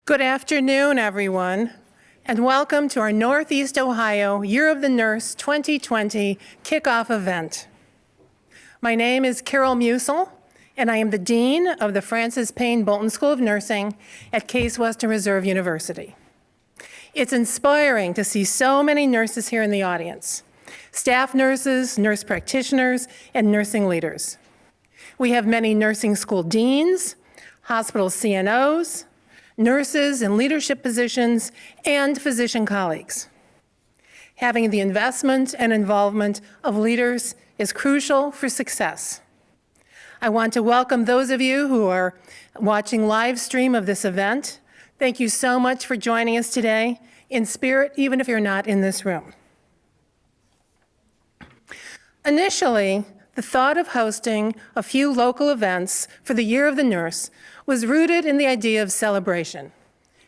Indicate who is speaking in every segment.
Speaker 1: Good afternoon, everyone, and welcome to our Northeast Ohio Year of the Nurse 2020 Kickoff event. My name is Carol Musil, and I am the Dean of the Francis Payne Bolton School of Nursing at Case Western Reserve University. It's inspiring to see so many nurses here in the audience, staff nurses, nurse practitioners, and nursing leaders. We have many nursing school deans, hospital CNOs, nurses in leadership positions, and physician colleagues. Having the investment and involvement of leaders is crucial for success. I want to welcome those of you who are watching live stream of this event. Thank you so much for joining us today in spirit, even if you're not in this room. Initially, the thought of hosting a few local events for the Year of the Nurse was rooted in the idea of celebration.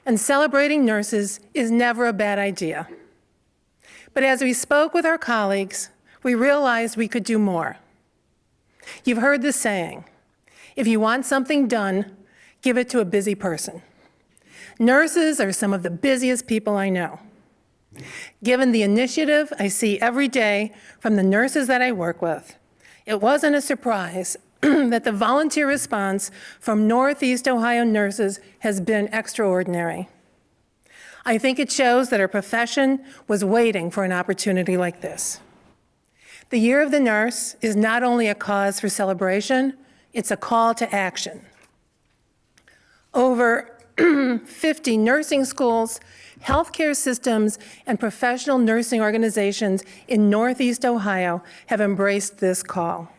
Speaker 1: And celebrating nurses is never a bad idea. But as we spoke with our colleagues, we realized we could do more. You've heard the saying, if you want something done, give it to a busy person. Nurses are some of the busiest people I know. Given the initiative I see every day from the nurses that I work with, it wasn't a surprise that the volunteer response from Northeast Ohio nurses has been extraordinary. I think it shows that our profession was waiting for an opportunity like this. The Year of the Nurse is not only a cause for celebration, it's a call to action. Over 50 nursing schools, healthcare systems, and professional nursing organizations in Northeast Ohio have embraced this call.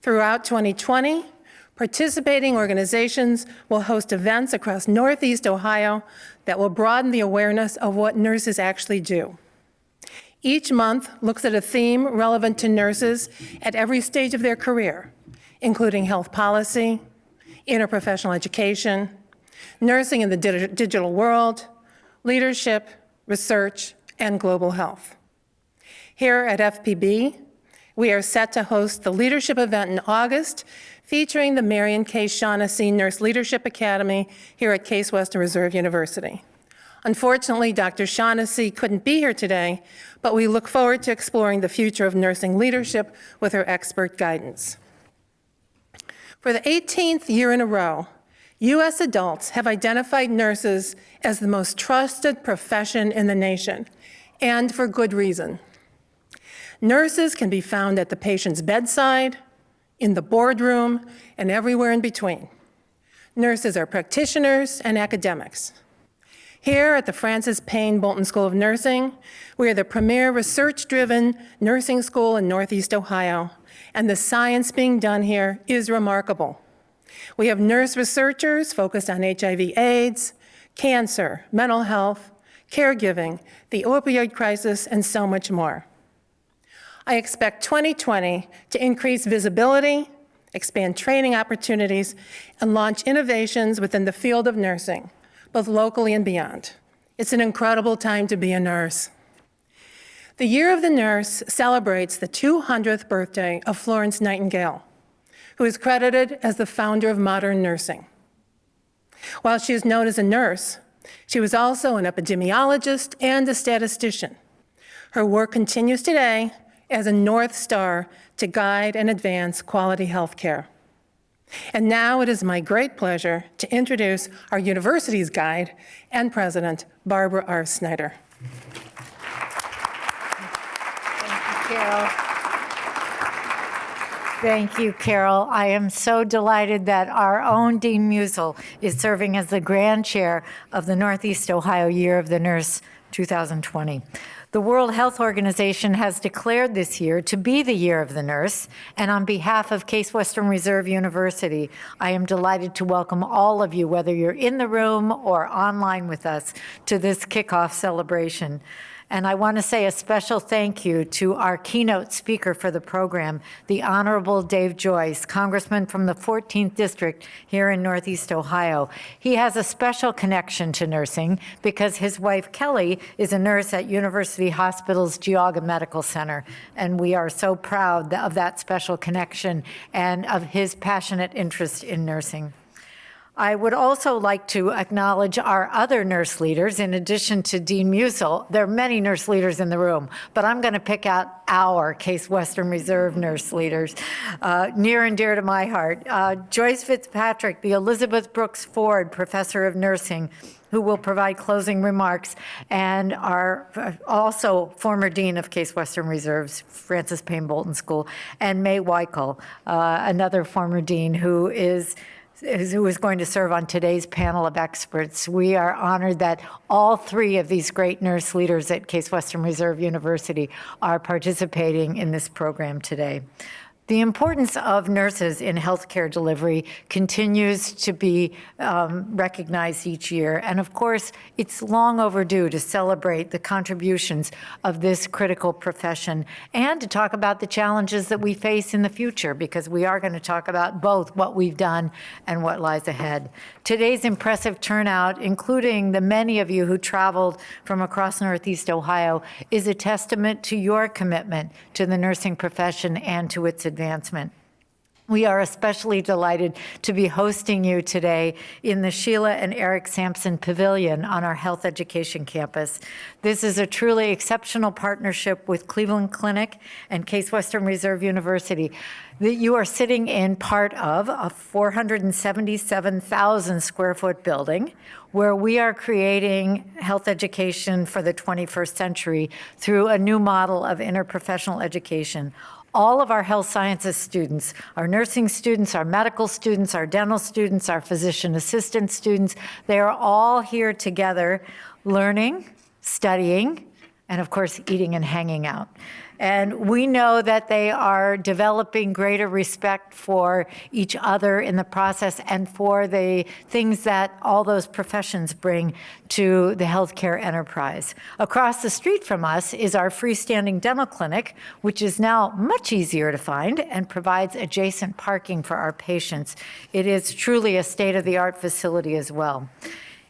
Speaker 1: Throughout 2020, participating organizations will host events across Northeast Ohio that will broaden the awareness of what nurses actually do. Each month looks at a theme relevant to nurses at every stage of their career, including health policy, interprofessional education, nursing in the digital world, leadership, research, and global health. Here at FPB, we are set to host the leadership event in August, featuring the Marion K. Shaughnessy Nurse Leadership Academy here at Case Western Reserve University. Unfortunately, Dr. Shaughnessy couldn't be here today, but we look forward to exploring the future of nursing leadership with her expert guidance. For the 18th year in a row, U.S. adults have identified nurses as the most trusted profession in the nation, and for good reason. Nurses can be found at the patient's bedside, in the boardroom, and everywhere in between. Nurses are practitioners and academics. Here at the Francis Payne Bolton School of Nursing, we are the premier research-driven nursing school in Northeast Ohio, and the science being done here is remarkable. We have nurse researchers focused on HIV/AIDS, cancer, mental health, caregiving, the opioid crisis, and so much more. I expect 2020 to increase visibility, expand training opportunities, and launch innovations within the field of nursing, both locally and beyond. It's an incredible time to be a nurse. The Year of the Nurse celebrates the 200th birthday of Florence Nightingale, who is credited as the founder of modern nursing. While she is known as a nurse, she was also an epidemiologist and a statistician. Her work continues today as a North Star to guide and advance quality health care. And now it is my great pleasure to introduce our university's guide and president, Barbara R. Snyder.
Speaker 2: Thank you, Carol. Thank you, Carol. I am so delighted that our own Dean Musil is serving as the Grand Chair of the Northeast Ohio Year of the Nurse 2020. The World Health Organization has declared this year to be the Year of the Nurse, and on behalf of Case Western Reserve University, I am delighted to welcome all of you, whether you're in the room or online with us, to this kickoff celebration. And I want to say a special thank you to our keynote speaker for the program, the Honorable Dave Joyce, Congressman from the 14th District here in Northeast Ohio. He has a special connection to nursing because his wife, Kelly, is a nurse at University Hospital's Geauga Medical Center, and we are so proud of that special connection and of his passionate interest in nursing. I would also like to acknowledge our other nurse leaders, in addition to Dean Musil. There are many nurse leaders in the room, but I'm going to pick out our Case Western Reserve nurse leaders, near and dear to my heart. Joyce Fitzpatrick, the Elizabeth Brooks Ford Professor of Nursing, who will provide closing remarks, and our also former Dean of Case Western Reserve's Francis Payne Bolton School, and May Weichel, another former Dean who is going to serve on today's panel of experts. We are honored that all three of these great nurse leaders at Case Western Reserve University are participating in this program today. The importance of nurses in healthcare delivery continues to be recognized each year. And of course, it's long overdue to celebrate the contributions of this critical profession and to talk about the challenges that we face in the future, because we are going to talk about both what we've done and what lies ahead. Today's impressive turnout, including the many of you who traveled from across Northeast Ohio, is a testament to your commitment to the nursing profession and to its advancement. We are especially delighted to be hosting you today in the Sheila and Eric Sampson Pavilion on our health education campus. This is a truly exceptional partnership with Cleveland Clinic and Case Western Reserve University that you are sitting in part of a 477,000 square foot building where we are creating health education for the 21st century through a new model of interprofessional education. All of our health sciences students, our nursing students, our medical students, our dental students, our physician assistant students, they are all here together learning, studying, and of course, eating and hanging out. And we know that they are developing greater respect for each other in the process and for the things that all those professions bring to the healthcare enterprise. Across the street from us is our freestanding dental clinic, which is now much easier to find and provides adjacent parking for our patients. It is truly a state-of-the-art facility as well.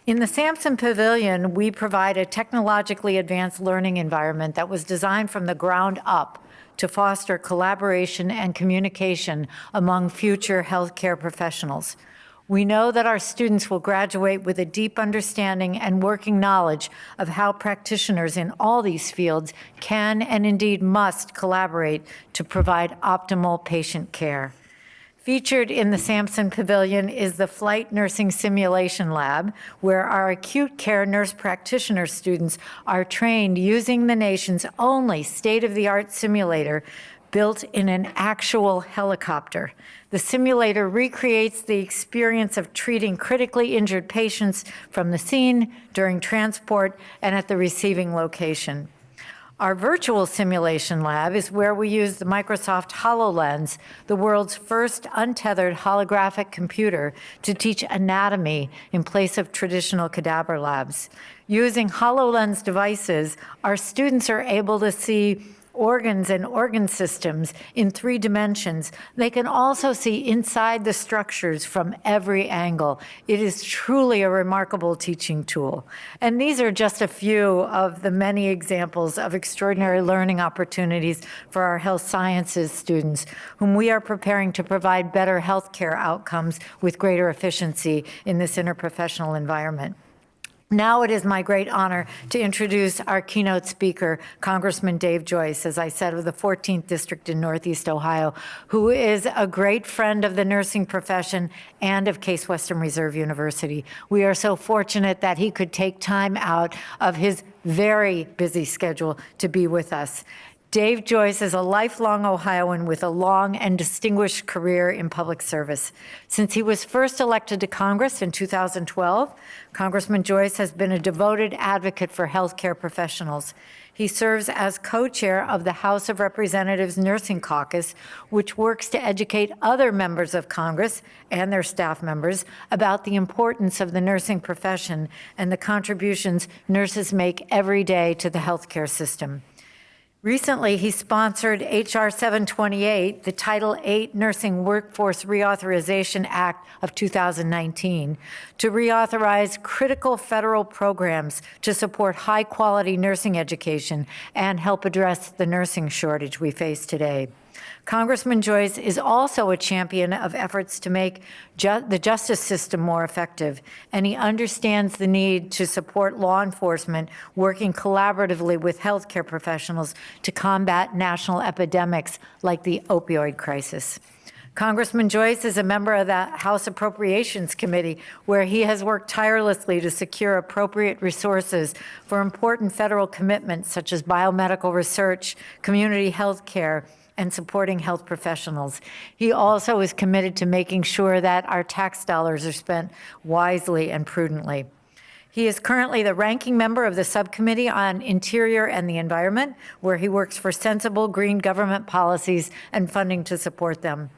Speaker 2: In the Sampson Pavilion, we provide a technologically advanced learning environment that was designed from the ground up to foster collaboration and communication among future healthcare professionals. We know that our students will graduate with a deep understanding and working knowledge of how practitioners in all these fields can and indeed must collaborate to provide optimal patient care. Featured in the Sampson Pavilion is the Flight Nursing Simulation Lab, where our acute care nurse practitioner students are trained using the nation's only state-of-the-art simulator built in an actual helicopter. The simulator recreates the experience of treating critically injured patients from the scene, during transport, and at the receiving location. Our virtual simulation lab is where we use the Microsoft HoloLens, the world's first untethered holographic computer, to teach anatomy in place of traditional cadaver labs. Using HoloLens devices, our students are able to see organs and organ systems in 3 dimensions. They can also see inside the structures from every angle. It is truly a remarkable teaching tool. And these are just a few of the many examples of extraordinary learning opportunities for our health sciences students, whom we are preparing to provide better healthcare outcomes with greater efficiency in this interprofessional environment. Now it is my great honor to introduce our keynote speaker, Congressman Dave Joyce, as I said, of the 14th District in Northeast Ohio, who is a great friend of the nursing profession and of Case Western Reserve University. We are so fortunate that he could take time out of his very busy schedule to be with us. Dave Joyce is a lifelong Ohioan with a long and distinguished career in public service. Since he was first elected to Congress in 2012, Congressman Joyce has been a devoted advocate for healthcare professionals. He serves as co-chair of the House of Representatives Nursing Caucus, which works to educate other members of Congress and their staff members about the importance of the nursing profession and the contributions nurses make every day to the healthcare system. Recently, he sponsored H.R. 728, the Title VIII Nursing Workforce Reauthorization Act of 2019, to reauthorize critical federal programs to support high-quality nursing education and help address the nursing shortage we face today. Congressman Joyce is also a champion of efforts to make the justice system more effective, and he understands the need to support law enforcement working collaboratively with healthcare professionals to combat national epidemics like the opioid crisis. Congressman Joyce is a member of the House Appropriations Committee, where he has worked tirelessly to secure appropriate resources for important federal commitments such as biomedical research, community health care, and supporting health professionals. He also is committed to making sure that our tax dollars are spent wisely and prudently. He is currently the ranking member of the Subcommittee on Interior and the Environment, where he works for sensible green government policies and funding to support them.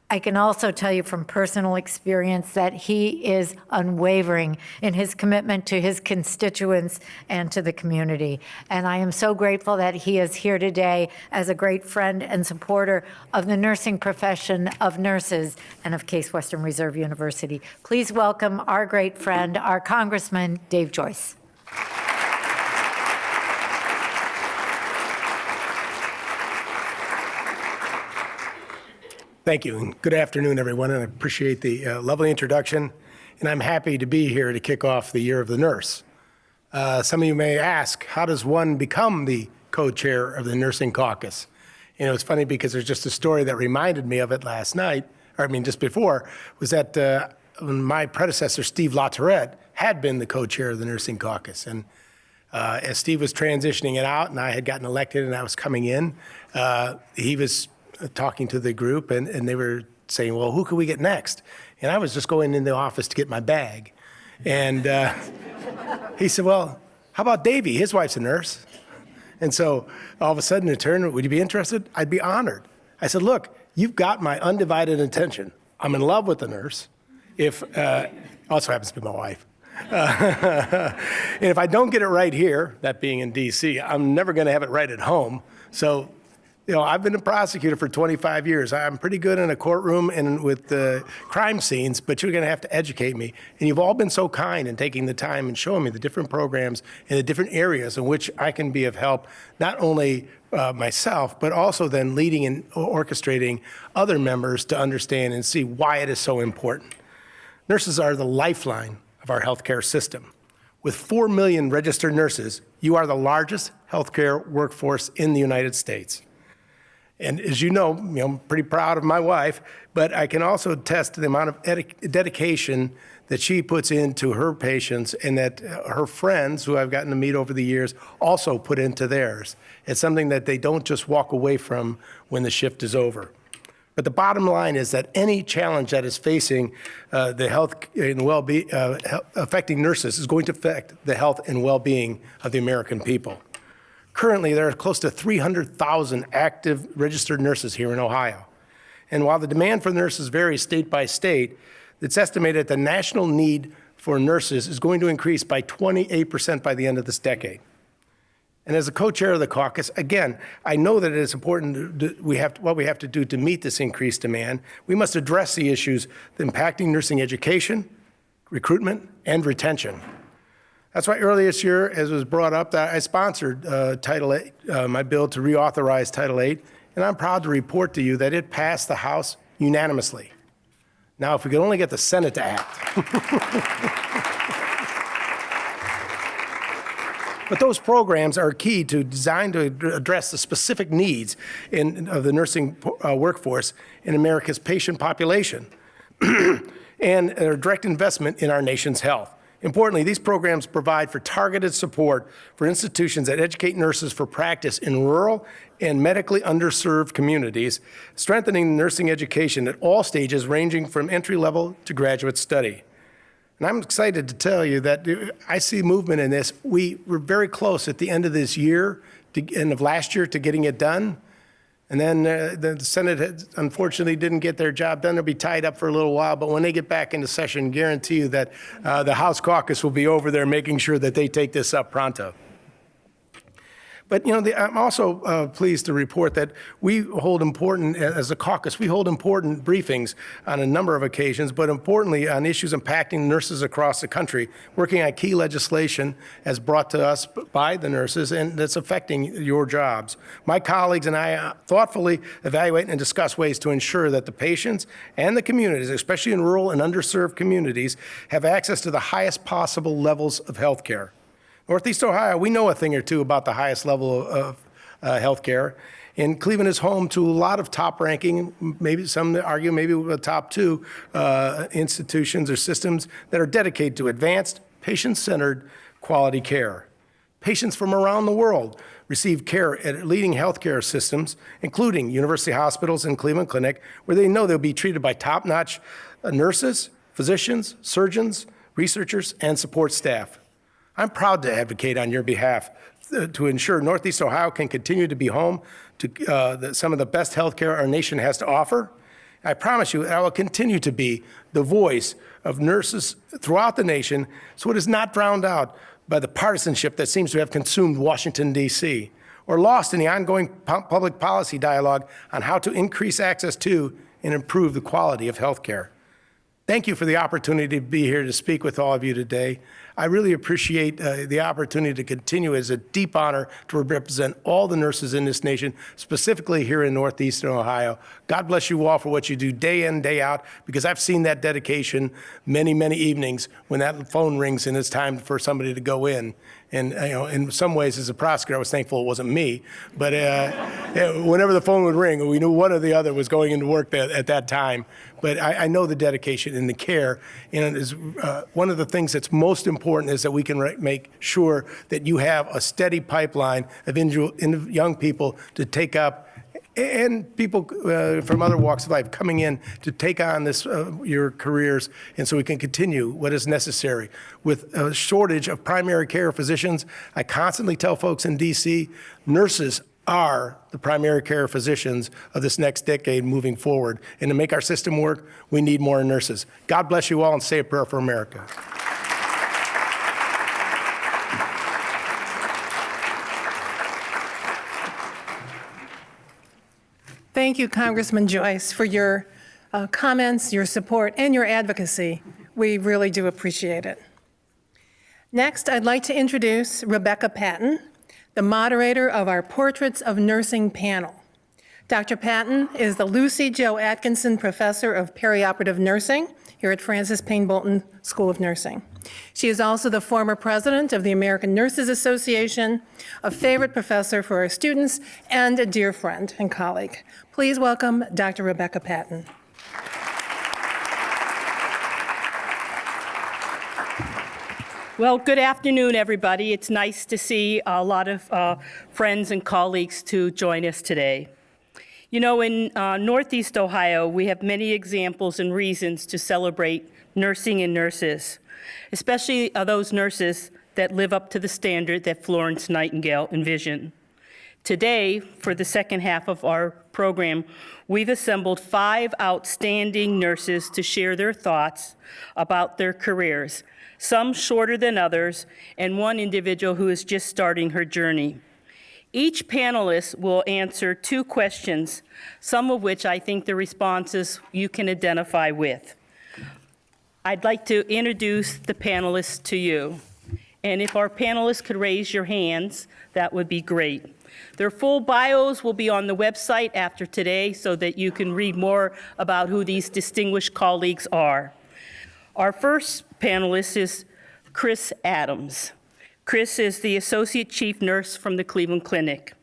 Speaker 2: I can also tell you from personal experience that he is unwavering in his commitment to his constituents and to the community. And I am so grateful that he is here today as a great friend and supporter of the nursing profession, of nurses, and of Case Western Reserve University. Please welcome our great friend, our Congressman, Dave Joyce.
Speaker 3: Thank you, and good afternoon, everyone, and I appreciate the lovely introduction, and I'm happy to be here to kick off the Year of the Nurse. Some of you may ask, how does one become the co-chair of the Nursing Caucus? You know, it's funny because there's just a story that reminded me of it last night, just before, was that my predecessor, Steve LaTourette, had been the co-chair of the Nursing Caucus, and as Steve was transitioning it out and I had gotten elected and I was coming in, he was talking to the group, and they were saying, well, who can we get next? And I was just going in the office to get my bag. And he said, well, how about Davey? His wife's a nurse. And so all of a sudden it turned, would you be interested? I'd be honored. I said, look, you've got my undivided attention. I'm in love with the nurse. Also happens to be my wife. And if I don't get it right here, that being in D.C., I'm never going to have it right at home. So, you know, I've been a prosecutor for 25 years. I'm pretty good in a courtroom and with the crime scenes, but you're going to have to educate me. And you've all been so kind in taking the time and showing me the different programs and the different areas in which I can be of help, not only myself, but also then leading and orchestrating other members to understand and see why it is so important. Nurses are the lifeline of our healthcare system. With 4 million registered nurses, you are the largest healthcare workforce in the United States. And as you know, I'm pretty proud of my wife, but I can also attest to the amount of dedication that she puts into her patients and that her friends, who I've gotten to meet over the years, also put into theirs. It's something that they don't just walk away from when the shift is over. But the bottom line is that any challenge that is facing the health and well-being, affecting nurses is going to affect the health and well-being of the American people. Currently, there are close to 300,000 active registered nurses here in Ohio. And while the demand for nurses varies state by state, it's estimated that the national need for nurses is going to increase by 28% by the end of this decade. And as a co-chair of the caucus, again, I know that it is important what we have to do to meet this increased demand. We must address the issues impacting nursing education, recruitment, and retention. That's why earlier this year, as was brought up, that I sponsored Title VIII, my bill to reauthorize Title VIII, and I'm proud to report to you that it passed the House unanimously. Now, if we could only get the Senate to act. But those programs are key to designed to address the specific needs of the nursing workforce in America's patient population and a direct investment in our nation's health. Importantly, these programs provide for targeted support for institutions that educate nurses for practice in rural and medically underserved communities, strengthening nursing education at all stages ranging from entry-level to graduate study. And I'm excited to tell you that I see movement in this. We were very close at the end of this year, end of last year, to getting it done. And then the Senate unfortunately didn't get their job done. They'll be tied up for a little while, but when they get back into session, guarantee you that the House caucus will be over there making sure that they take this up pronto. But, I'm also pleased to report that we hold important, as a caucus, we hold important briefings on a number of occasions, but importantly on issues impacting nurses across the country, working on key legislation as brought to us by the nurses and that's affecting your jobs. My colleagues and I thoughtfully evaluate and discuss ways to ensure that the patients and the communities, especially in rural and underserved communities, have access to the highest possible levels of health care. Northeast Ohio, we know a thing or two about the highest level of health care. And Cleveland is home to a lot of top-ranking, maybe some argue maybe the top two institutions or systems that are dedicated to advanced, patient-centered quality care. Patients from around the world receive care at leading healthcare systems, including university hospitals and Cleveland Clinic, where they know they'll be treated by top-notch nurses, physicians, surgeons, researchers, and support staff. I'm proud to advocate on your behalf to ensure Northeast Ohio can continue to be home to some of the best health care our nation has to offer. I promise you I will continue to be the voice of nurses throughout the nation so it is not drowned out by the partisanship that seems to have consumed Washington, D.C., or lost in the ongoing public policy dialogue on how to increase access to and improve the quality of health care. Thank you for the opportunity to be here to speak with all of you today. I really appreciate the opportunity to continue. It's a deep honor to represent all the nurses in this nation, specifically here in Northeastern Ohio. God bless you all for what you do day in, day out, because I've seen that dedication many, many evenings when that phone rings and it's time for somebody to go in. And in some ways, as a prosecutor, I was thankful it wasn't me. But whenever the phone would ring, we knew one or the other was going into work at that time. But I know the dedication and the care. And it is, one of the things that's most important is that we can make sure that you have a steady pipeline of young people to take up, and people from other walks of life coming in to take on this your careers, and so we can continue what is necessary. With a shortage of primary care physicians, I constantly tell folks in D.C., nurses are the primary care physicians of this next decade moving forward. And to make our system work, we need more nurses. God bless you all, and say a prayer for America.
Speaker 1: Thank you, Congressman Joyce, for your comments, your support, and your advocacy. We really do appreciate it. Next, I'd like to introduce Rebecca Patton, the moderator of our Portraits of Nursing panel. Dr. Patton is the Lucy Jo Atkinson Professor of Perioperative Nursing here at Francis Payne Bolton School of Nursing. She is also the former president of the American Nurses Association, a favorite professor for our students, and a dear friend and colleague. Please welcome Dr. Rebecca Patton.
Speaker 4: Well, good afternoon, everybody. It's nice to see a lot of friends and colleagues to join us today. You know, in Northeast Ohio, we have many examples and reasons to celebrate nursing and nurses, especially those nurses that live up to the standard that Florence Nightingale envisioned. Today, for the second half of our program, we've assembled 5 outstanding nurses to share their thoughts about their careers, some shorter than others, and one individual who is just starting her journey. Each panelist will answer 2 questions, some of which I think the responses you can identify with. I'd like to introduce the panelists to you. And if our panelists could raise your hands, that would be great. Their full bios will be on the website after today so that you can read more about who these distinguished colleagues are. Our first panelist is Chris Adams. Chris is the Associate Chief Nurse from the Cleveland Clinic.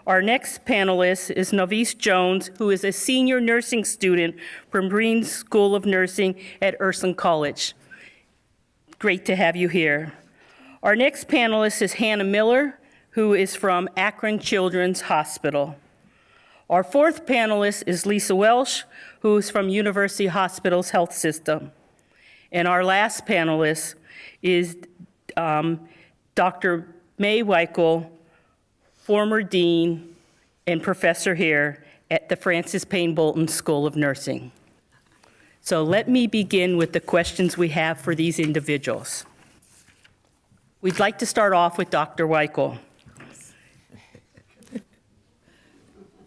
Speaker 4: Our next panelist is Novice Jones, who is a senior nursing student from Breen School of Nursing at Ursuline College. Great to have you here. Our next panelist is Hannah Miller, who is from Akron Children's Hospital. Our fourth panelist is Lisa Welsh, who is from University Hospitals Health System. And our last panelist is Dr. May Weichel, former dean and professor here at the Francis Payne Bolton School of Nursing. So let me begin with the questions we have for these individuals. We'd like to start off with Dr. Weichel.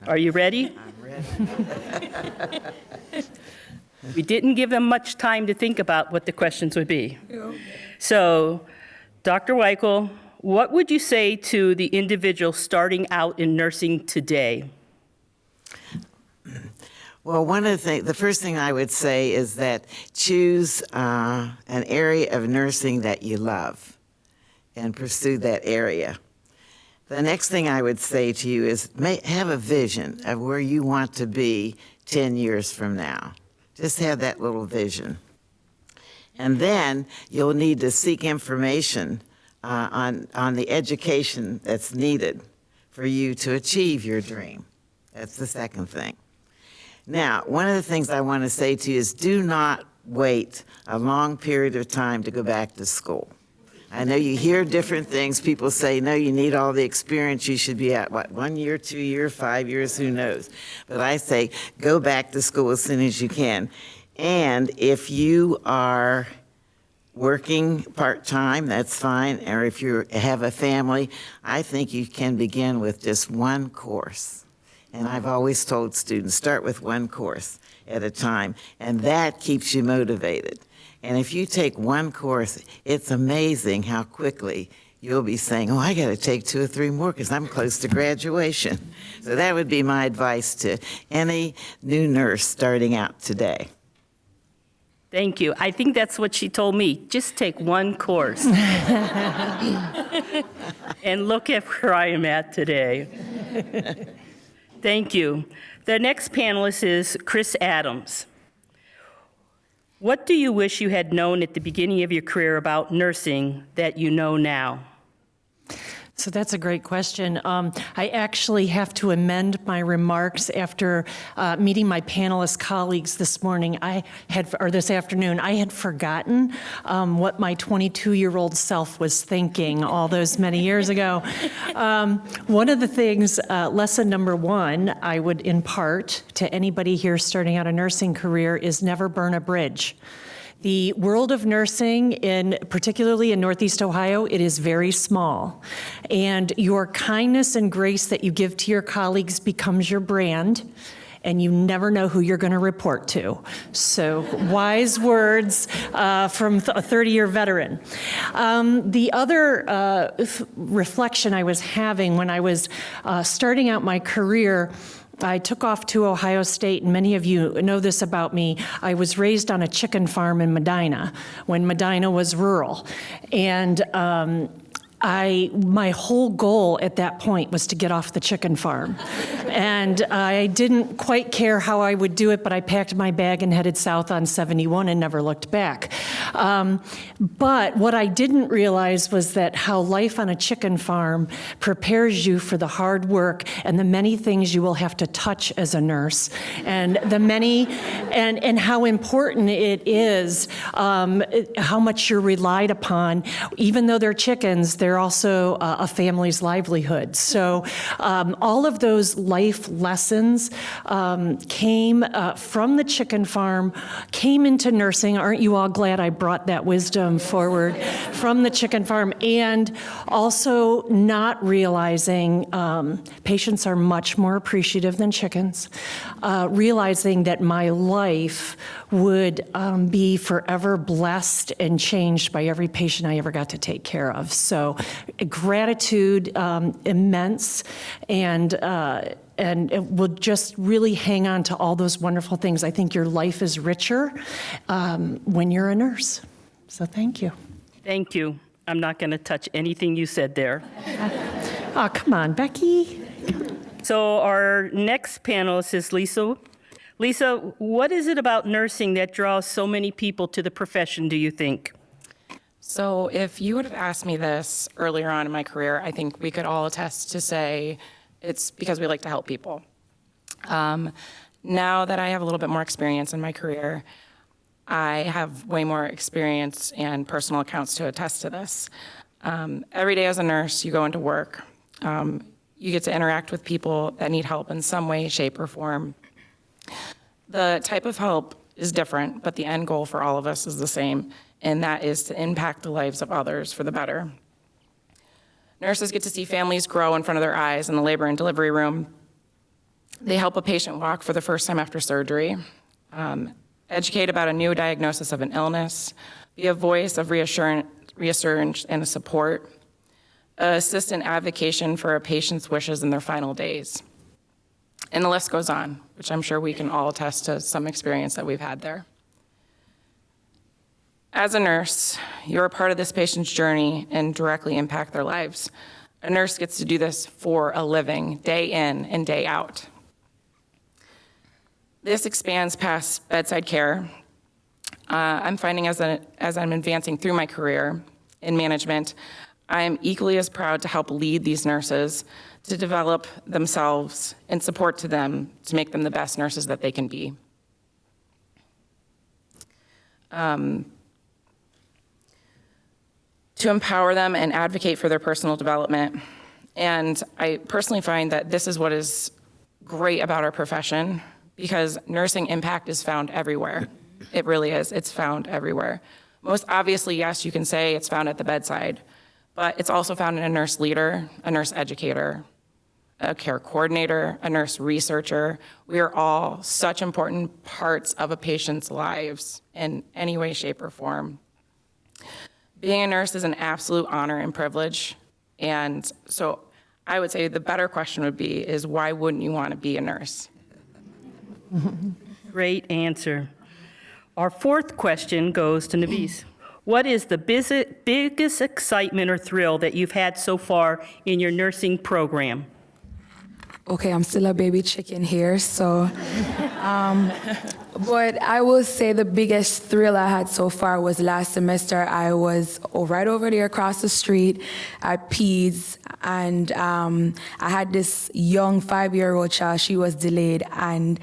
Speaker 4: Are you ready?
Speaker 5: I'm ready.
Speaker 4: We didn't give them much time to think about what the questions would be. So, Dr. Weichel, what would you say to the individual starting out in nursing today?
Speaker 5: Well, the first thing I would say is that choose an area of nursing that you love and pursue that area. The next thing I would say to you is have a vision of where you want to be 10 years from now. Just have that little vision. And then you'll need to seek information on the education that's needed for you to achieve your dream. That's the second thing. Now, one of the things I want to say to you is do not wait a long period of time to go back to school. I know you hear different things. People say, no, you need all the experience. You should be at, 1 year, 2 years, 5 years, who knows? But I say, go back to school as soon as you can. And if you are working part-time, that's fine. Or if you have a family, I think you can begin with just one course. And I've always told students, start with one course at a time. And that keeps you motivated. And if you take one course, it's amazing how quickly you'll be saying, oh, I got to take 2 or 3 more because I'm close to graduation. So that would be my advice to any new nurse starting out today.
Speaker 4: Thank you. I think that's what she told me. Just take one course. And look at where I am at today. Thank you. The next panelist is Chris Adams. What do you wish you had known at the beginning of your career about nursing that you know now?
Speaker 6: So that's a great question. I actually have to amend my remarks after meeting my panelist colleagues this morning. This afternoon, I had forgotten what my 22-year-old self was thinking all those many years ago. One of the things, lesson number 1, I would impart to anybody here starting out a nursing career is never burn a bridge. The world of nursing, particularly in Northeast Ohio, it is very small. And your kindness and grace that you give to your colleagues becomes your brand, and you never know who you're going to report to. So wise words from a 30-year veteran. The other reflection I was having when I was starting out my career, I took off to Ohio State, and many of you know this about me. I was raised on a chicken farm in Medina when Medina was rural. And my whole goal at that point was to get off the chicken farm. And I didn't quite care how I would do it, but I packed my bag and headed south on 71 and never looked back. But what I didn't realize was that how life on a chicken farm prepares you for the hard work and the many things you will have to touch as a nurse, and and how important it is, how much you're relied upon. Even though they're chickens, they're also a family's livelihood. So all of those life lessons came from the chicken farm, came into nursing. Aren't you all glad I brought that wisdom forward from the chicken farm? And also not realizing patients are much more appreciative than chickens, realizing that my life would be forever blessed and changed by every patient I ever got to take care of. So gratitude immense, and it will just really hang on to all those wonderful things. I think your life is richer when you're a nurse. So thank you.
Speaker 4: Thank you. I'm not going to touch anything you said there.
Speaker 6: Oh, come on, Becky.
Speaker 4: So our next panelist is Lisa. Lisa, what is it about nursing that draws so many people to the profession, do you think?
Speaker 7: So if you would have asked me this earlier on in my career, I think we could all attest to say it's because we like to help people. Now that I have a little bit more experience in my career, I have way more experience and personal accounts to attest to this. Every day as a nurse, you go into work. You get to interact with people that need help in some way, shape, or form. The type of help is different, but the end goal for all of us is the same, and that is to impact the lives of others for the better. Nurses get to see families grow in front of their eyes in the labor and delivery room. They help a patient walk for the first time after surgery, educate about a new diagnosis of an illness, be a voice of reassurance and support, assist in advocacy for a patient's wishes in their final days. And the list goes on, which I'm sure we can all attest to some experience that we've had there. As a nurse, you're a part of this patient's journey and directly impact their lives. A nurse gets to do this for a living, day in and day out. This expands past bedside care. I'm finding as I'm advancing through my career in management, I am equally as proud to help lead these nurses to develop themselves and support to them to make them the best nurses that they can be. To empower them and advocate for their personal development. And I personally find that this is what is great about our profession, because nursing impact is found everywhere. It really is. It's found everywhere. Most obviously, yes, you can say it's found at the bedside, but it's also found in a nurse leader, a nurse educator, a care coordinator, a nurse researcher. We are all such important parts of a patient's lives in any way, shape, or form. Being a nurse is an absolute honor and privilege. And so I would say the better question would be is why wouldn't you want to be a nurse?
Speaker 4: Great answer. Our fourth question goes to Navis. What is the biggest excitement or thrill that you've had so far in your nursing program?
Speaker 8: Okay, I'm still a baby chicken here, so, but I will say the biggest thrill I had so far was last semester. I was right over there across the street at Peds, and I had this young 5-year-old child. She was delayed, and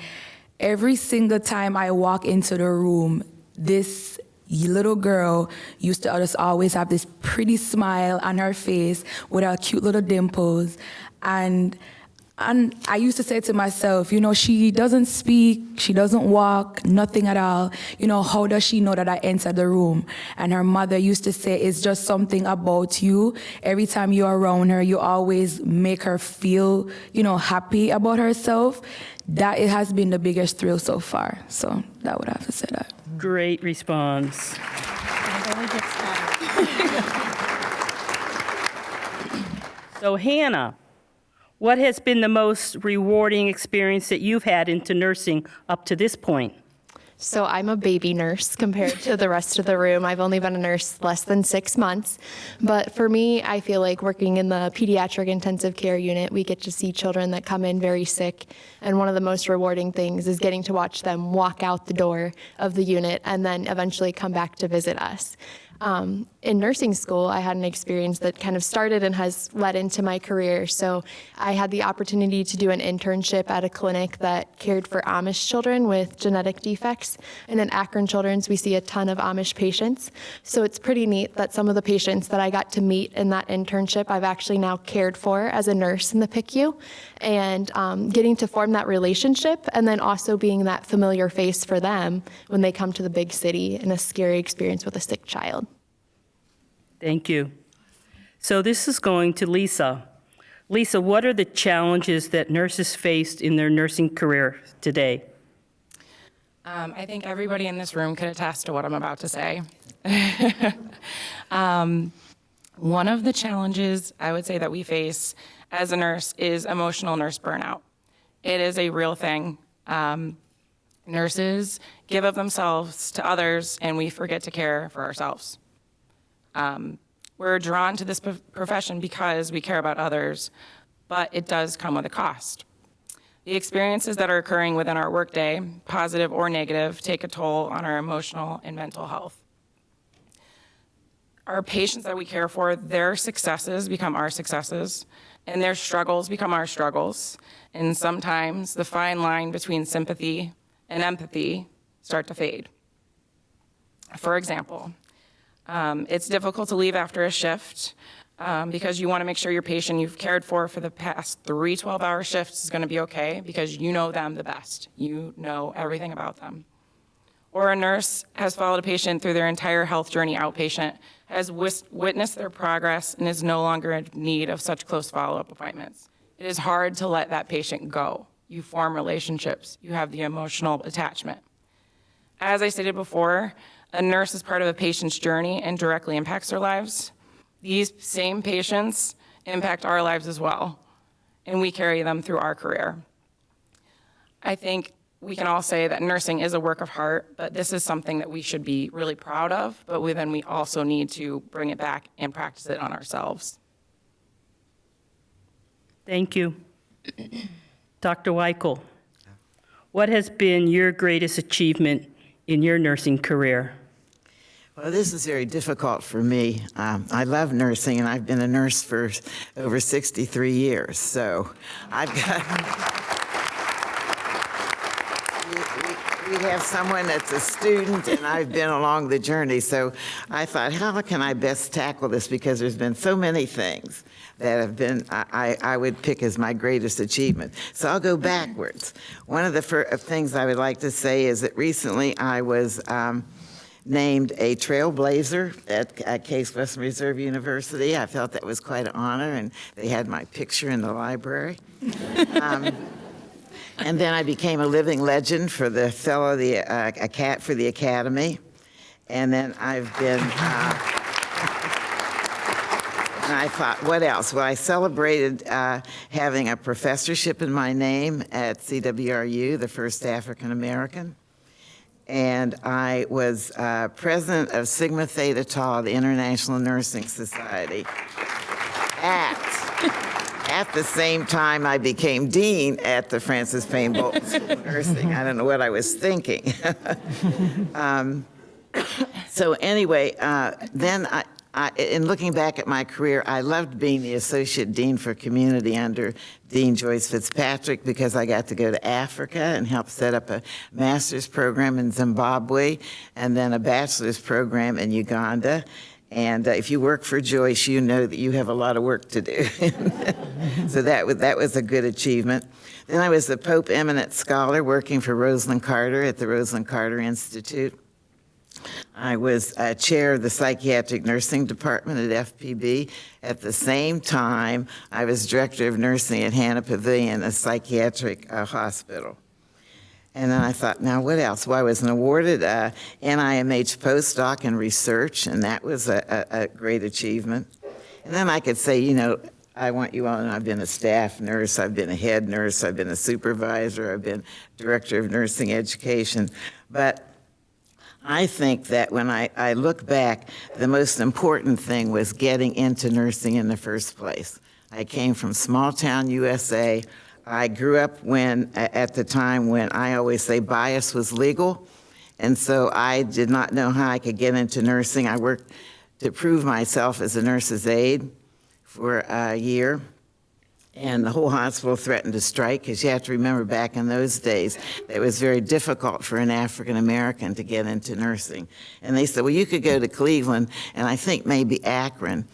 Speaker 8: every single time I walk into the room, this little girl used to just always have this pretty smile on her face with her cute little dimples, and I used to say to myself, you know, she doesn't speak, she doesn't walk, nothing at all. You know, how does she know that I entered the room? And her mother used to say, it's just something about you. Every time you're around her, you always make her feel, you know, happy about herself. That it has been the biggest thrill so far. So that would have to say that.
Speaker 4: Great response. So Hannah, what has been the most rewarding experience that you've had into nursing up to this point?
Speaker 9: So I'm a baby nurse compared to the rest of the room. I've only been a nurse less than 6 months. But for me, I feel like working in the pediatric intensive care unit, we get to see children that come in very sick. And one of the most rewarding things is getting to watch them walk out the door of the unit and then eventually come back to visit us. In nursing school, I had an experience that kind of started and has led into my career. So I had the opportunity to do an internship at a clinic that cared for Amish children with genetic defects. And in Akron Children's, we see a ton of Amish patients. So it's pretty neat that some of the patients that I got to meet in that internship, I've actually now cared for as a nurse in the PICU. And getting to form that relationship and then also being that familiar face for them when they come to the big city in a scary experience with a sick child.
Speaker 4: Thank you. So this is going to Lisa. Lisa, what are the challenges that nurses faced in their nursing career today?
Speaker 7: I think everybody in this room could attest to what I'm about to say. One of the challenges I would say that we face as a nurse is emotional nurse burnout. It is a real thing. Nurses give of themselves to others, and we forget to care for ourselves. We're drawn to this profession because we care about others, but it does come with a cost. The experiences that are occurring within our workday, positive or negative, take a toll on our emotional and mental health. Our patients that we care for, their successes become our successes, and their struggles become our struggles. And sometimes the fine line between sympathy and empathy start to fade. For example, it's difficult to leave after a shift because you want to make sure your patient you've cared for the past 3 12-hour shifts is going to be okay because you know them the best. You know everything about them. Or a nurse has followed a patient through their entire health journey outpatient, has witnessed their progress, and is no longer in need of such close follow-up appointments. It is hard to let that patient go you form relationships, you have the emotional attachment. As I stated before, a nurse is part of a patient's journey and directly impacts their lives. These same patients impact our lives as well, and we carry them through our career. I think we can all say that nursing is a work of heart, but this is something that we should be really proud of, but then we also need to bring it back and practice it on ourselves.
Speaker 4: Thank you. Dr. Weichel, what has been your greatest achievement in your nursing career?
Speaker 5: Well, this is very difficult for me. I love nursing, and I've been a nurse for over 63 years, so I've got... We have someone that's a student, and I've been along the journey, so I thought, how can I best tackle this? Because there's been so many things that have been, I would pick as my greatest achievement. So I'll go backwards. One of the things I would like to say is that recently I was named a trailblazer at Case Western Reserve University. I felt that was quite an honor, and they had my picture in the library. And then I became a living legend for the fellow, a cat for the Academy. And then I've been, and I thought, what else? Well, I celebrated having a professorship in my name at CWRU, the first African American. And I was president of Sigma Theta Tau, the International Nursing Society, at the same time I became dean at the Francis Payne Bolton School of Nursing. I don't know what I was thinking. So anyway, then in looking back at my career, I loved being the associate dean for community under Dean Joyce Fitzpatrick because I got to go to Africa and help set up a master's program in Zimbabwe and then a bachelor's program in Uganda. And if you work for Joyce, you know that you have a lot of work to do. So that was a good achievement. Then I was a Pope Eminent Scholar working for Rosalind Carter at the Rosalind Carter Institute. I was chair of the Psychiatric Nursing Department at FPB. At the same time, I was director of nursing at Hannah Pavilion, a psychiatric hospital. And then I thought, now what else? Well, I was an awarded NIMH postdoc in research, and that was a great achievement. And then I could say, you know, I want you all to know I've been a staff nurse, I've been a head nurse, I've been a supervisor, I've been director of nursing education. But I think that when I look back, the most important thing was getting into nursing in the first place. I came from small town USA. I grew up at the time when I always say bias was legal, and so I did not know how I could get into nursing. I worked to prove myself as a nurse's aide for a year, and the whole hospital threatened to strike, because you have to remember back in those days, it was very difficult for an African American to get into nursing. And they said, well, you could go to Cleveland, and I think maybe Akron.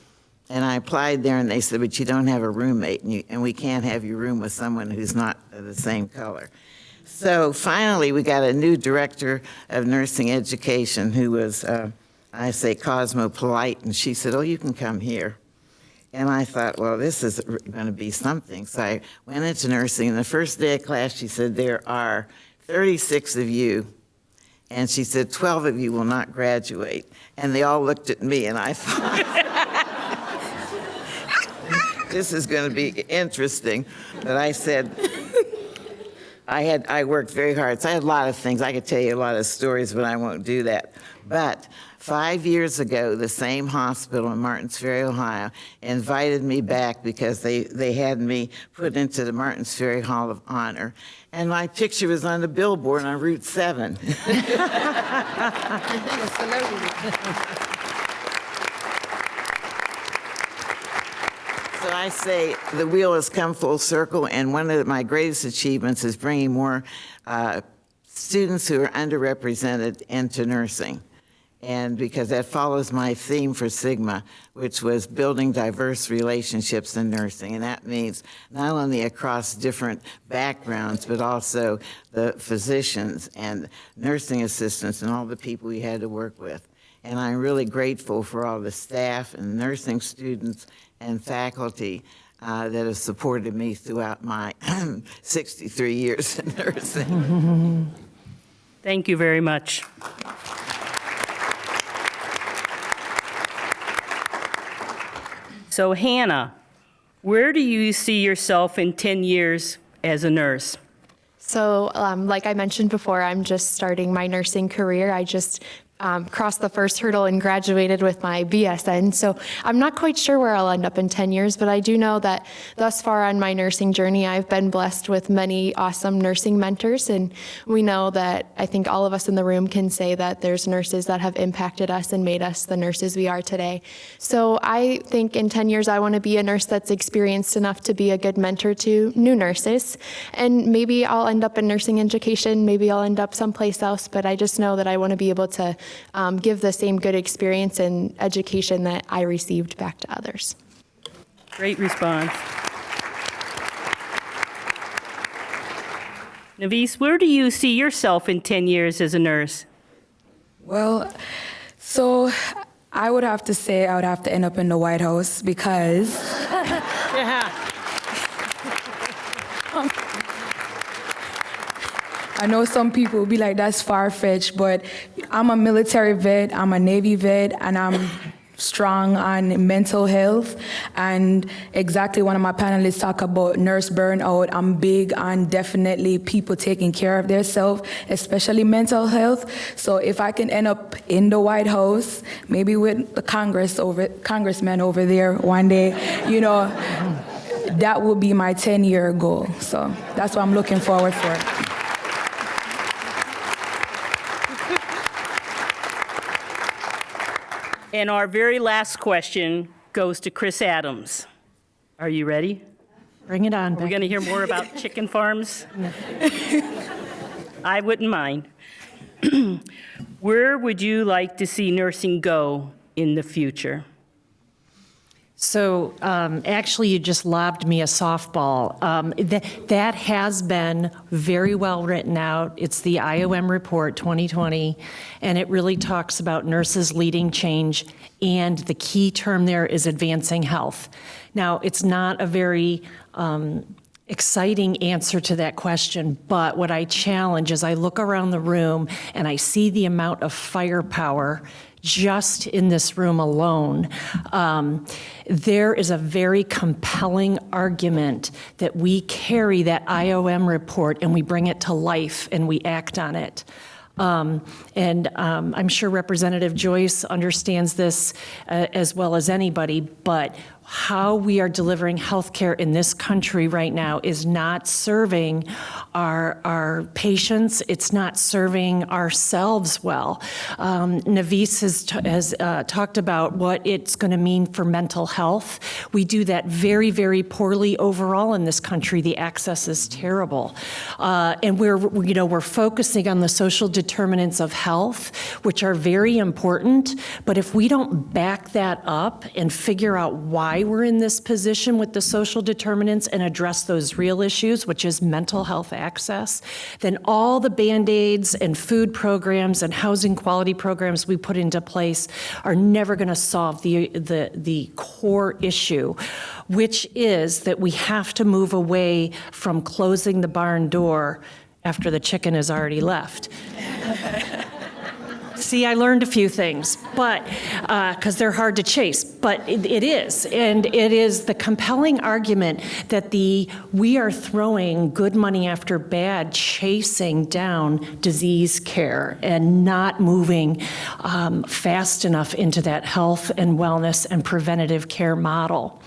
Speaker 5: And I applied there, and they said, but you don't have a roommate, and we can't have you room with someone who's not the same color. So finally, we got a new director of nursing education who was, I say, cosmopolite, and she said, oh, you can come here. And I thought, well, this is going to be something. So I went into nursing, and the first day of class, she said, there are 36 of you, and she said, 12 of you will not graduate. And they all looked at me, and I thought, this is going to be interesting. But I said, I worked very hard. So I had a lot of things. I could tell you a lot of stories, but I won't do that. But 5 years ago, the same hospital in Martins Ferry, Ohio, invited me back because they had me put into the Martins Ferry Hall of Honor. And my picture was on the billboard on Route 7. So I say the wheel has come full circle, and one of my greatest achievements is bringing more students who are underrepresented into nursing. And because that follows my theme for Sigma, which was building diverse relationships in nursing. And that means not only across different backgrounds, but also the physicians and nursing assistants and all the people we had to work with. And I'm really grateful for all the staff and nursing students and faculty that have supported me throughout my 63 years in nursing.
Speaker 4: Thank you very much. So Hannah, where do you see yourself in 10 years as a nurse?
Speaker 9: So, like I mentioned before, I'm just starting my nursing career. I just crossed the first hurdle and graduated with my BSN. So I'm not quite sure where I'll end up in 10 years, but I do know that thus far on my nursing journey, I've been blessed with many awesome nursing mentors. And we know that I think all of us in the room can say that there's nurses that have impacted us and made us the nurses we are today. So I think in 10 years, I want to be a nurse that's experienced enough to be a good mentor to new nurses. And maybe I'll end up in nursing education, maybe I'll end up someplace else, but I just know that I want to be able to give the same good experience and education that I received back to others.
Speaker 4: Great response. Navis, where do you see yourself in 10 years as a nurse?
Speaker 8: Well, so I would have to say I would have to end up in the White House because I know some people will be like, that's far-fetched, but I'm a military vet, I'm a Navy vet, and I'm strong on mental health. And exactly one of my panelists talk about nurse burnout. I'm big on definitely people taking care of themselves, especially mental health. So if I can end up in the White House, maybe with the Congressman over there one day, you know, that would be my 10-year goal. So that's what I'm looking forward for.
Speaker 4: And our very last question goes to Chris Adams. Are you ready?
Speaker 6: Bring it on,
Speaker 4: We're going to hear more about chicken farms. I wouldn't mind. Where would you like to see nursing go in the future?
Speaker 6: So actually, you just lobbed me a softball. That has been very well written out. It's the IOM report 2020, and it really talks about nurses leading change, and the key term there is advancing health. Now, it's not a very exciting answer to that question, but what I challenge is I look around the room and I see the amount of firepower just in this room alone. There is a very compelling argument that we carry that IOM report and we bring it to life and we act on it. I'm sure Representative Joyce understands this as well as anybody, but how we are delivering healthcare in this country right now is not serving our patients. It's not serving ourselves well. Navis has talked about what it's going to mean for mental health. We do that very, very poorly overall in this country. The access is terrible, and we're focusing on the social determinants of health, which are very important. But if we don't back that up and figure out why we're in this position with the social determinants and address those real issues, which is mental health access, then all the Band-Aids and food programs and housing quality programs we put into place are never going to solve the core issue, which is that we have to move away from closing the barn door after the chicken has already left. See, I learned a few things, but because they're hard to chase, but it is. And it is the compelling argument that we are throwing good money after bad, chasing down disease care and not moving fast enough into that health and wellness and preventative care model.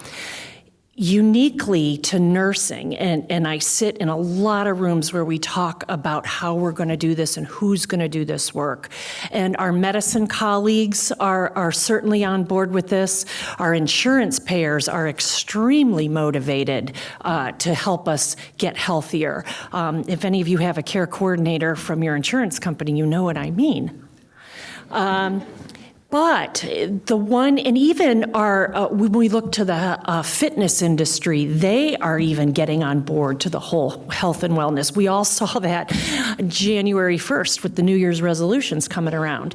Speaker 6: Uniquely to nursing, and I sit in a lot of rooms where we talk about how we're going to do this and who's going to do this work. And our medicine colleagues are certainly on board with this. Our insurance payers are extremely motivated to help us get healthier. If any of you have a care coordinator from your insurance company, you know what I mean. But the one, and even our, when we look to the fitness industry, they are even getting on board to the whole health and wellness. We all saw that January 1st with the New Year's resolutions coming around.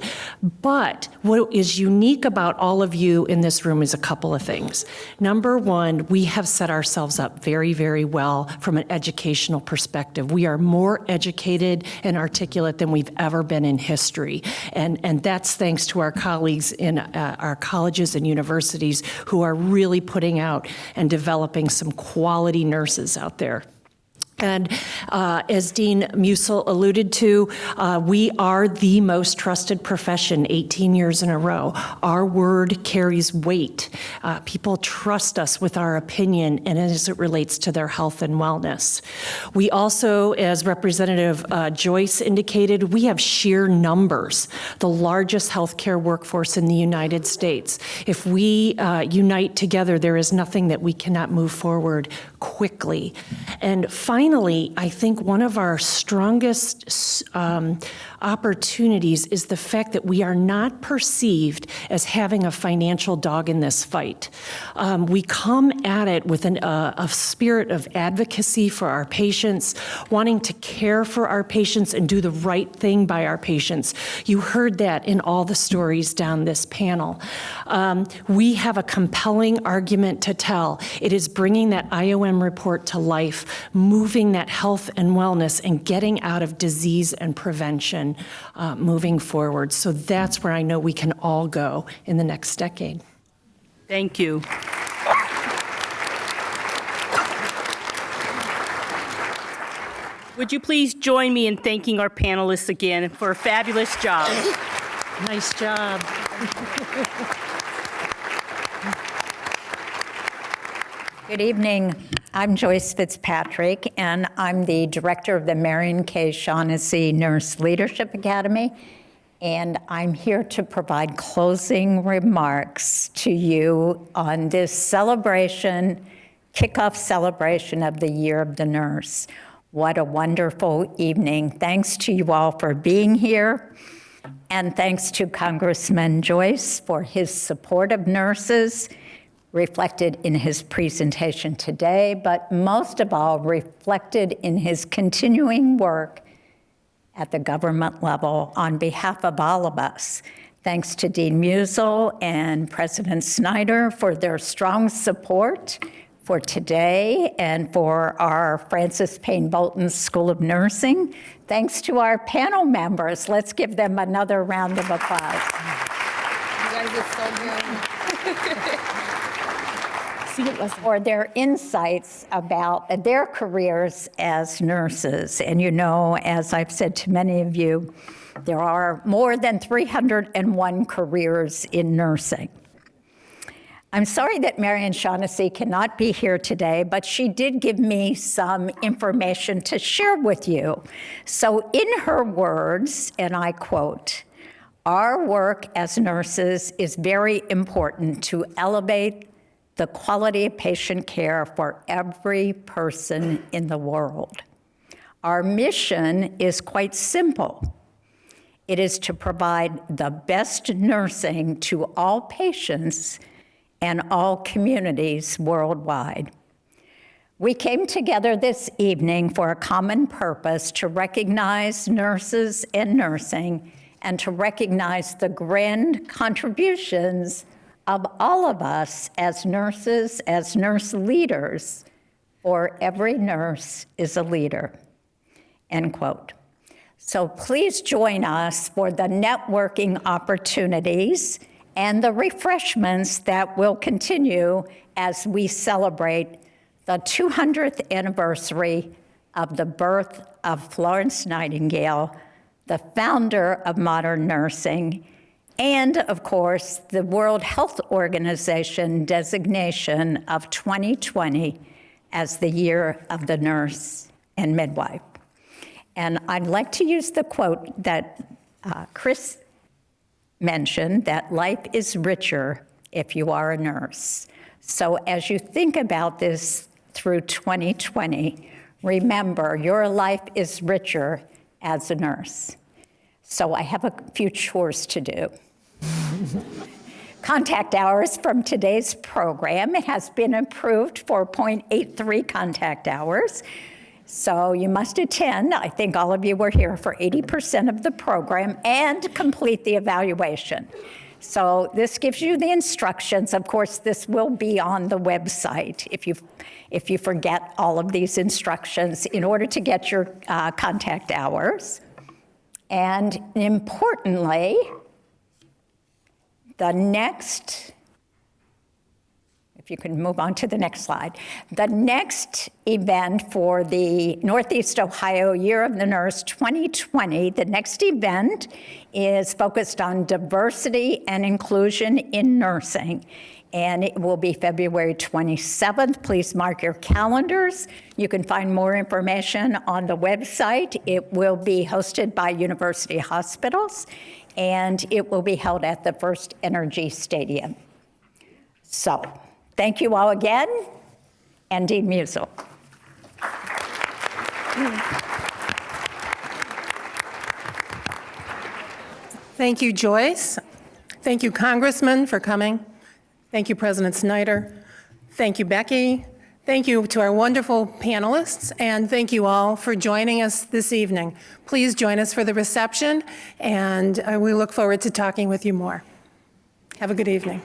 Speaker 6: But what is unique about all of you in this room is a couple of things. Number one, we have set ourselves up very, very well from an educational perspective. We are more educated and articulate than we've ever been in history. And that's thanks to our colleagues in our colleges and universities who are really putting out and developing some quality nurses out there. And as Dean Musil alluded to, we are the most trusted profession 18 years in a row. Our word carries weight. People trust us with our opinion and as it relates to their health and wellness. We also, as Representative Joyce indicated, we have sheer numbers, the largest healthcare workforce in the United States. If we unite together, there is nothing that we cannot move forward quickly. And finally, I think one of our strongest opportunities is the fact that we are not perceived as having a financial dog in this fight. We come at it with a spirit of advocacy for our patients, wanting to care for our patients and do the right thing by our patients. You heard that in all the stories down this panel. We have a compelling argument to tell. It is bringing that IOM report to life, moving that health and wellness and getting out of disease and prevention moving forward. So that's where I know we can all go in the next decade.
Speaker 4: Thank you. Would you please join me in thanking our panelists again for a fabulous job?
Speaker 6: Nice job.
Speaker 2: Good evening. I'm Joyce Fitzpatrick, and I'm the director of the Marion K. Shaughnessy Nurse Leadership Academy, and I'm here to provide closing remarks to you on this celebration, kickoff celebration of the Year of the Nurse. What a wonderful evening. Thanks to you all for being here, and thanks to Congressman Joyce for his support of nurses, reflected in his presentation today, but most of all, reflected in his continuing work at the government level on behalf of all of us. Thanks to Dean Musil and President Snyder for their strong support for today and for our Francis Payne Bolton School of Nursing. Thanks to our panel members. Let's give them another round of applause. You guys are so good. For their insights about their careers as nurses. And you know, as I've said to many of you, there are more than 301 careers in nursing. I'm sorry that Marion Shaughnessy cannot be here today, but she did give me some information to share with you. So in her words, and I quote, "Our work as nurses is very important to elevate the quality of patient care for every person in the world. Our mission is quite simple. It is to provide the best nursing to all patients and all communities worldwide. We came together this evening for a common purpose to recognize nurses and nursing and to recognize the grand contributions of all of us as nurses, as nurse leaders, for every nurse is a leader," end quote. So please join us for the networking opportunities and the refreshments that will continue as we celebrate the 200th anniversary of the birth of Florence Nightingale, the founder of modern nursing, and of course, the World Health Organization designation of 2020 as the Year of the Nurse and Midwife. And I'd like to use the quote that Chris mentioned, that life is richer if you are a nurse. So as you think about this through 2020, remember your life is richer as a nurse. So I have a few chores to do.
Speaker 10: Contact hours from today's program. It has been approved for 0.83 contact hours. So you must attend. I think all of you were here for 80% of the program and complete the evaluation. So this gives you the instructions. Of course, this will be on the website if you forget all of these instructions in order to get your contact hours. And importantly, the next, if you can move on to the next slide, the next event for the Northeast Ohio Year of the Nurse 2020, the next event is focused on diversity and inclusion in nursing. And it will be February 27th. Please mark your calendars. You can find more information on the website. It will be hosted by University Hospitals, and it will be held at the First Energy Stadium. So, thank you all again, and Dean Musil.
Speaker 1: Thank you, Joyce. Thank you, Congressman, for coming. Thank you, President Snyder. Thank you, Becky. Thank you to our wonderful panelists, and thank you all for joining us this evening. Please join us for the reception, and we look forward to talking with you more. Have a good evening.